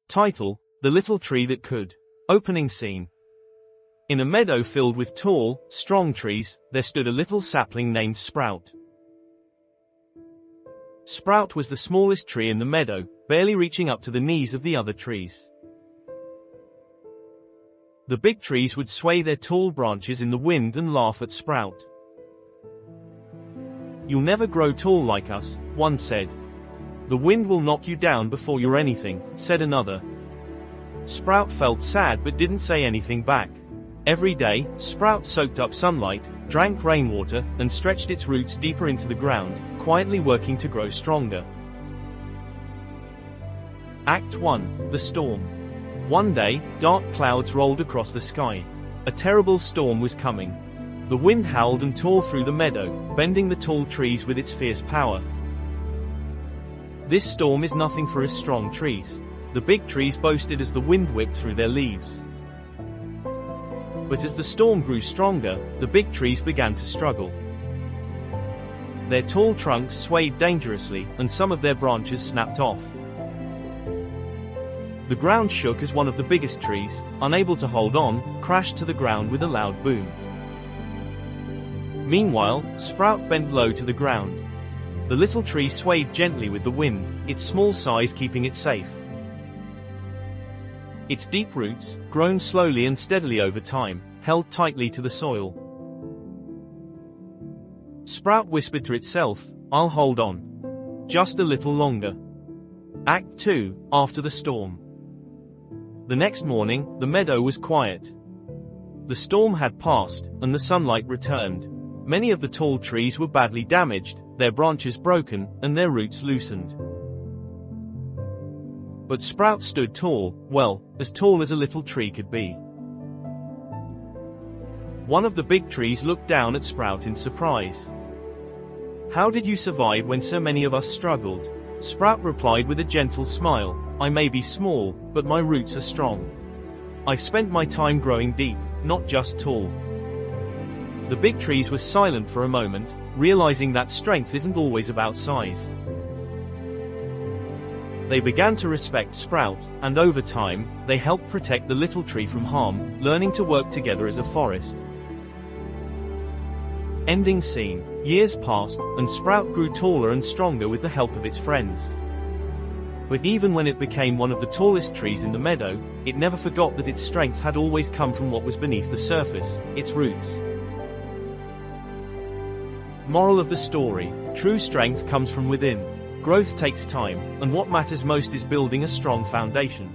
Title: The Little Tree That Could. Opening scene. In a meadow filled with tall, strong trees, there stood a little sapling named Sprout. Sprout was the smallest tree in the meadow, barely reaching up to the knees of the other trees. The big trees would sway their tall branches in the wind and laugh at Sprout. "You'll never grow tall like us," one said. "The wind will knock you down before you're anything," said another. Sprout felt sad but didn't say anything back. Every day, Sprout soaked up sunlight, drank rainwater, and stretched its roots deeper into the ground, quietly working to grow stronger. Act 1: The Storm. One day, dark clouds rolled across the sky. A terrible storm was coming. The wind howled and tore through the meadow, bending the tall trees with its fierce power. "This storm is nothing for us strong trees," the big trees boasted as the wind whipped through their leaves. But as the storm grew stronger, the big trees began to struggle. Their tall trunks swayed dangerously, and some of their branches snapped off. The ground shook as one of the biggest trees, unable to hold on, crashed to the ground with a loud boom. Meanwhile, Sprout bent low to the ground. The little tree swayed gently with the wind, its small size keeping it safe. Its deep roots, grown slowly and steadily over time, held tightly to the soil. Sprout whispered to itself, "I'll hold on. Just a little longer." Act 2: After the Storm. The next morning, the meadow was quiet. The storm had passed, and the sunlight returned. Many of the tall trees were badly damaged, their branches broken, and their roots loosened. But Sprout stood tall, well, as tall as a little tree could be. One of the big trees looked down at Sprout in surprise. "How did you survive when so many of us struggled?" Sprout replied with a gentle smile, "I may be small, but my roots are strong. I've spent my time growing deep, not just tall." The big trees were silent for a moment, realizing that strength isn't always about size. They began to respect Sprout, and over time, they helped protect the little tree from harm, learning to work together as a forest. Ending scene. Years passed, and Sprout grew taller and stronger with the help of its friends. But even when it became one of the tallest trees in the meadow, it never forgot that its strength had always come from what was beneath the surface, its roots. Moral of the story: true strength comes from within. Growth takes time, and what matters most is building a strong foundation.